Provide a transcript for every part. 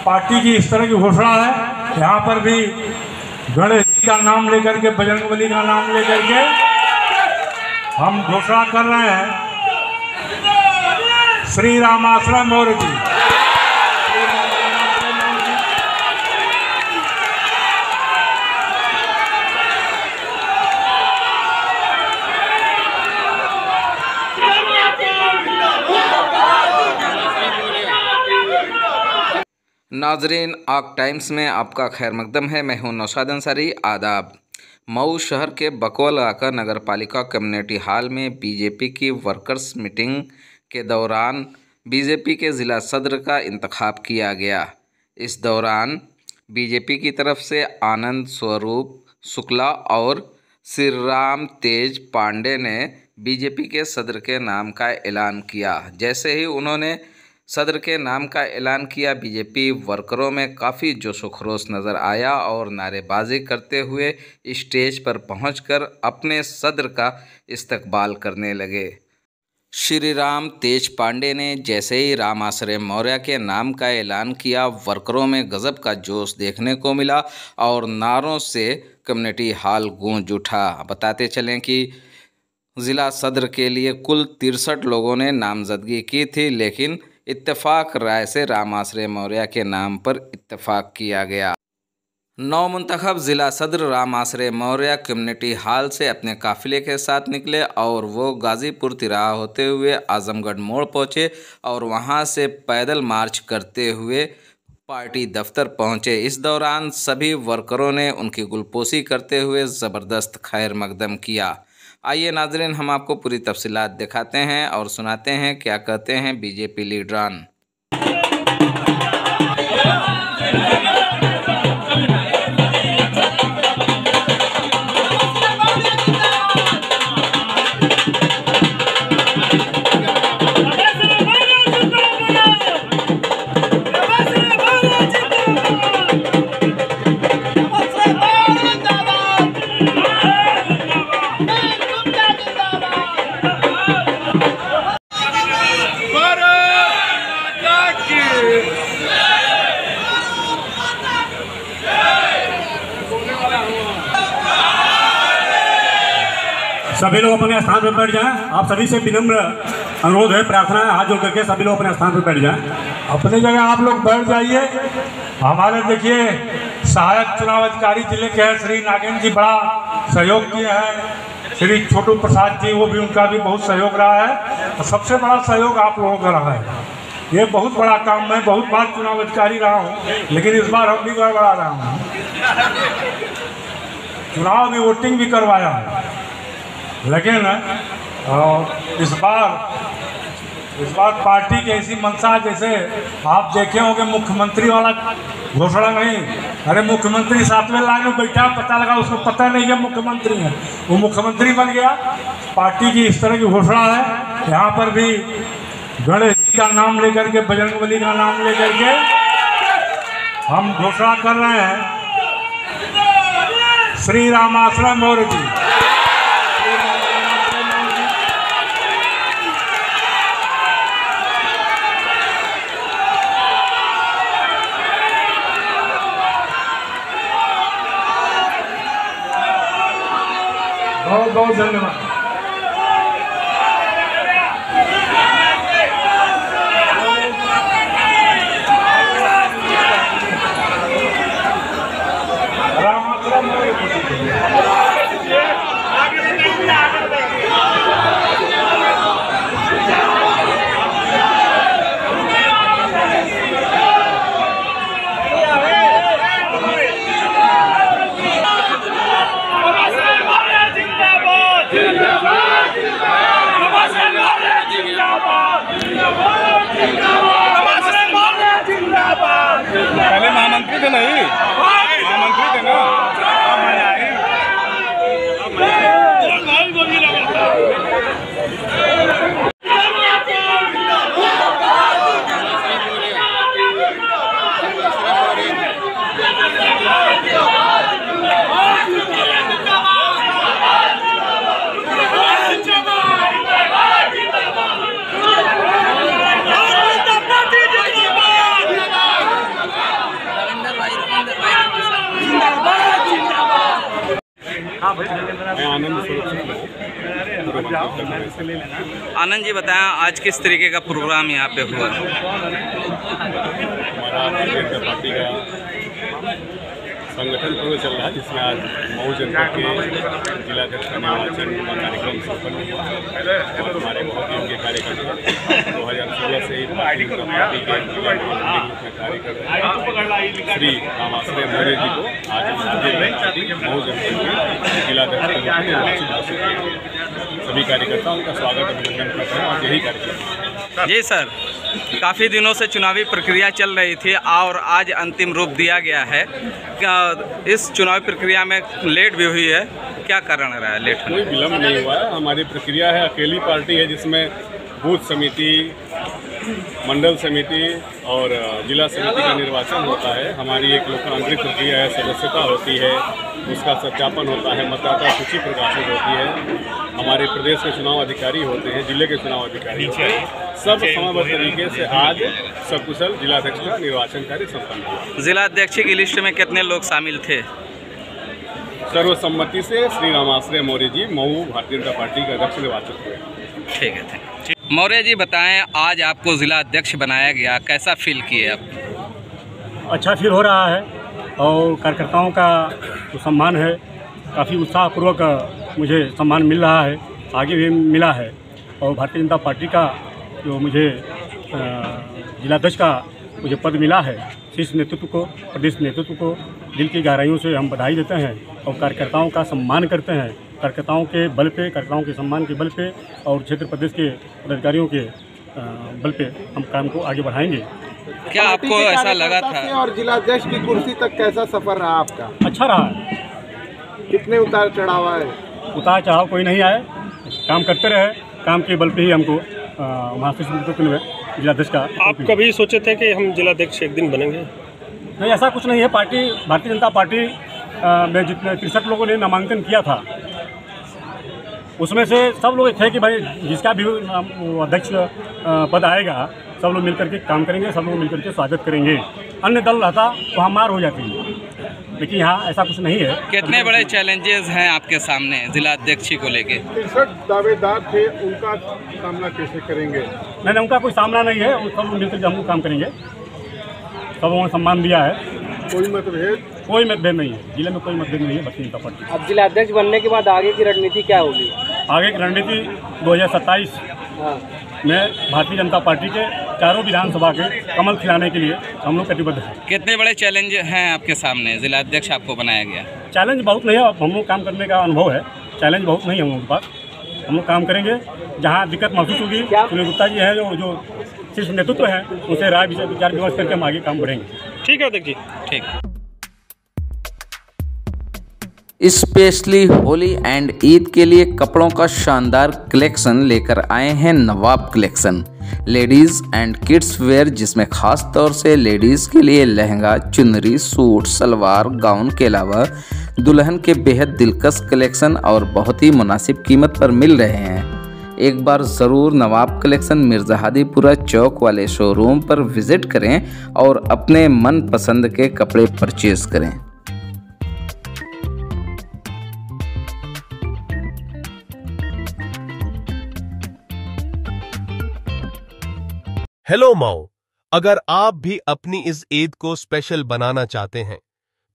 Party की इस तरह की घोषणा है। यहाँ पर भी गणेश जी का नाम लेकर के, बजरंगबली का नाम लेकर के हम घोषणा कर रहे हैं, श्री रामाश्रय मौर्य जी। नाजरीन, आग टाइम्स में आपका खैर मकदम है। मैं हूं नौशाद अंसारी। आदाब। मऊ शहर के बकोल आका नगर पालिका कम्युनिटी हॉल में बीजेपी की वर्कर्स मीटिंग के दौरान बीजेपी के ज़िला सदर का इंतखाब किया गया। इस दौरान बीजेपी की तरफ से आनंद स्वरूप शुक्ला और श्री राम तेज पांडे ने बीजेपी के सदर के नाम का ऐलान किया। जैसे ही उन्होंने सदर के नाम का ऐलान किया, बीजेपी वर्करों में काफ़ी जोश व खरोश नज़र आया और नारेबाजी करते हुए स्टेज पर पहुंचकर अपने सदर का इस्तकबाल करने लगे। श्री राम तेज पांडे ने जैसे ही रामाश्रय मौर्य के नाम का ऐलान किया, वर्करों में गजब का जोश देखने को मिला और नारों से कम्युनिटी हॉल गूंज उठा। बताते चलें कि ज़िला सदर के लिए कुल 63 लोगों ने नामजदगी की थी, लेकिन इत्तेफाक राय से रामाश्रय मौर्य के नाम पर इत्तेफाक किया गया। नवमुंतखब ज़िला सदर रामाश्रय मौर्य कम्युनिटी हॉल से अपने काफिले के साथ निकले और वो गाज़ीपुर तिराहा होते हुए आजमगढ़ मोड़ पहुँचे और वहाँ से पैदल मार्च करते हुए पार्टी दफ्तर पहुँचे। इस दौरान सभी वर्करों ने उनकी गुलपोशी करते हुए ज़बरदस्त खैर मकदम किया। आइए नाजरीन, हम आपको पूरी तफसीलात दिखाते हैं और सुनाते हैं क्या कहते हैं बीजेपी लीडरान। सभी लोग अपने स्थान पर बैठ जाएं। आप सभी से विनम्र अनुरोध है, प्रार्थना है, हाथ जोड़ करके सभी लोग अपने स्थान पर बैठ जाएं। अपनी जगह आप लोग बैठ जाइए। हमारे देखिए सहायक चुनाव अधिकारी जिले के हैं श्री नागेंद्र जी, बड़ा सहयोग किए हैं। श्री छोटू प्रसाद जी, वो भी, उनका भी बहुत सहयोग रहा है और सबसे बड़ा सहयोग आप लोगों का रहा है। ये बहुत बड़ा काम। मैं बहुत बार चुनाव अधिकारी रहा हूँ, लेकिन इस बार हम भी गड़बड़ा रहा हूँ। चुनाव भी, वोटिंग भी करवाया, लेकिन इस बार पार्टी की ऐसी मंशा, जैसे आप देखे होंगे मुख्यमंत्री वाला घोषणा नहीं। अरे मुख्यमंत्री 7वें लाइन में बैठा, पता लगा उसको पता नहीं है मुख्यमंत्री है, वो मुख्यमंत्री बन गया। पार्टी की इस तरह की घोषणा है। यहाँ पर भी गणेश जी का नाम लेकर के, बजरंगबली का नाम लेकर के हम घोषणा कर रहे हैं, श्री रामाश्रय मौर्य जी। बहुत बहुत धन्यवाद। पहले महामंत्री थे, नहीं महामंत्री थे ना। आनंद जी बताएं, आज किस तरीके का प्रोग्राम यहाँ पे हुआ? हमारा भारतीय जनता पार्टी का संगठन पर्व चल रहा है, जिसमें आज मऊ जनपद के जिलाध्यक्ष का निर्वाचन का कार्यक्रम संपन्न हुआ और हमारे बहुत योग्य कार्यकर्ता 2016 से ही भारतीय जनता पार्टी के जिला के रूप में कार्य कर रहे हैं श्री रामाश्रय मौर्य जी को आज हम मऊ जनपद के जिलाध्यक्ष के रूप में निर्वाचित घोषित किया। सभी कार्यकर्ताओं का स्वागत अभिनंदन करते हैं और यही कार्यक्रम। जी सर, काफ़ी दिनों से चुनावी प्रक्रिया चल रही थी और आज अंतिम रूप दिया गया है। क्या इस चुनावी प्रक्रिया में लेट भी हुई है? क्या कारण रहा है लेट? कोई विलम्ब नहीं हुआ है। हमारी प्रक्रिया है, अकेली पार्टी है जिसमें बूथ समिति, मंडल समिति और जिला समिति का निर्वाचन होता है। हमारी एक लोकतांत्रिक प्रक्रिया है, सदस्यता होती है, उसका सत्यापन होता है, मतदाता सूची प्रकाशित होती है, हमारे प्रदेश के चुनाव अधिकारी होते हैं, जिले के चुनाव अधिकारी होते हैं। सब समयबद्ध तरीके से आज सकुशल जिलाध्यक्ष का निर्वाचन कार्य संपन्न हुआ। जिलाध्यक्ष की लिस्ट में कितने लोग शामिल थे? सर्वसम्मति से श्री रामाश्रय मौर्य जी मऊ भारतीय जनता पार्टी के अध्यक्ष निर्वाचित हुए। ठीक है, थैंक यू। मौर्य जी बताएं, आज आपको जिला अध्यक्ष बनाया गया, कैसा फील किए आप? अच्छा फील हो रहा है और कार्यकर्ताओं का जो सम्मान है, काफ़ी उत्साहपूर्वक मुझे सम्मान मिल रहा है, आगे भी मिला है। और भारतीय जनता पार्टी का जो मुझे जिलाध्यक्ष का मुझे पद मिला है, शीर्ष नेतृत्व को, प्रदेश नेतृत्व को दिल की गहराइयों से हम बधाई देते हैं और कार्यकर्ताओं का सम्मान करते हैं। कार्यकर्ताओं के बल पे, कार्यकर्ताओं के सम्मान के बल पे और क्षेत्र प्रदेश के पदाधिकारियों के बल पे हम काम को आगे बढ़ाएंगे। क्या आपको ऐसा लगा था? और जिलाध्यक्ष की कुर्सी तक कैसा सफर रहा आपका? अच्छा रहा है। कितने उतार चढ़ाव आए? उतार चढ़ाव कोई नहीं आए, काम करते रहे, काम के बल पे ही हमको वहाँ से जिलाध्यक्ष का। आप कभी सोचे थे कि हम जिलाध्यक्ष एक दिन बनेंगे? नहीं, ऐसा कुछ नहीं है। पार्टी, भारतीय जनता पार्टी में जितने 63 लोगों ने नामांकन किया था, उसमें से सब लोग थे कि भाई जिसका भी अध्यक्ष पद आएगा सब लोग मिलकर के काम करेंगे, सब लोग मिलकर के स्वागत करेंगे। अन्य दल रहता तो हम मार हो जाती, लेकिन यहाँ ऐसा कुछ नहीं है। कितने बड़े चैलेंजेस हैं आपके सामने जिला अध्यक्ष को लेके? 63 दावेदार थे, उनका सामना कैसे करेंगे? नहीं, उनका कोई सामना नहीं है, उन सब लोग मिलकर के हम लोग काम करेंगे। सब लोगों ने सम्मान दिया है, कोई मतभेद? कोई मतभेद नहीं है, जिले में कोई मतभेद नहीं है भारतीय जनता पार्टी। अब जिलाध्यक्ष बनने के बाद आगे की रणनीति क्या होगी? आगे की रणनीति 2027 में भारतीय जनता पार्टी के चारों विधानसभा के कमल खिलाने के लिए हम लोग कटिबद्ध हैं। कितने बड़े चैलेंज हैं आपके सामने? जिला अध्यक्ष आपको बनाया गया। चैलेंज बहुत नहीं है, हम लोग काम करने का अनुभव है, चैलेंज बहुत नहीं है हम लोगों के पास। हम लोग काम करेंगे, जहाँ दिक्कत महसूस होगी सुनील गुप्ता जी हैं जो शीर्ष नेतृत्व है, उनसे राय विचार विमर्श करके हम आगे काम बढ़ेंगे। ठीक है अध्यक्ष जी। ठीक। स्पेशली होली एंड ईद के लिए कपड़ों का शानदार कलेक्शन लेकर आए हैं Nawab collection. Ladies and kids wear, जिसमें खास तौर से लेडीज़ के लिए लहंगा, चुनरी, सूट, सलवार, गाउन के अलावा दुल्हन के बेहद दिलकश कलेक्शन और बहुत ही मुनासिब कीमत पर मिल रहे हैं। एक बार ज़रूर नवाब कलेक्शन मिर्ज़ाहादीपुरा चौक वाले शोरूम पर विज़िट करें और अपने मन पसंद के कपड़े परचेज़ करें। हेलो मऊ, अगर आप भी अपनी इस ईद को स्पेशल बनाना चाहते हैं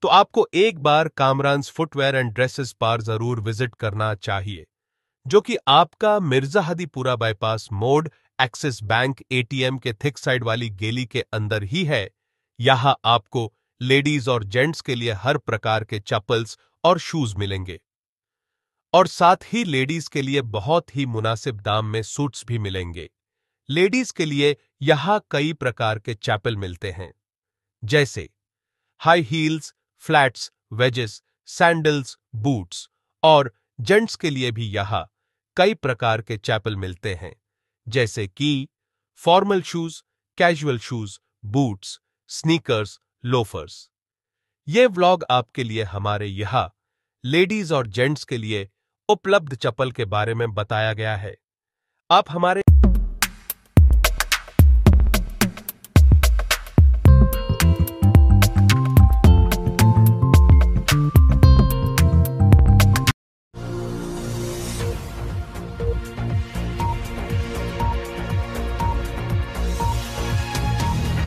तो आपको एक बार कामरान्स फुटवेयर एंड ड्रेसेस बार जरूर विजिट करना चाहिए, जो कि आपका मिर्ज़ाहादीपुरा बाईपास मोड़ एक्सिस बैंक एटीएम के थिक साइड वाली गेली के अंदर ही है। यहां आपको लेडीज और जेंट्स के लिए हर प्रकार के चप्पल्स और शूज मिलेंगे और साथ ही लेडीज के लिए बहुत ही मुनासिब दाम में सूट्स भी मिलेंगे। लेडीज के लिए यहां कई प्रकार के चैपल मिलते हैं, जैसे high heels, flats, wages, sandals, boots, और जेंट्स के लिए भी यहां कई प्रकार के चैपल मिलते हैं, जैसे कि formal shoes, casual shoes, boots, sneakers, loafers. ये व्लॉग आपके लिए हमारे यहां लेडीज और जेंट्स के लिए उपलब्ध चप्पल के बारे में बताया गया है। आप हमारे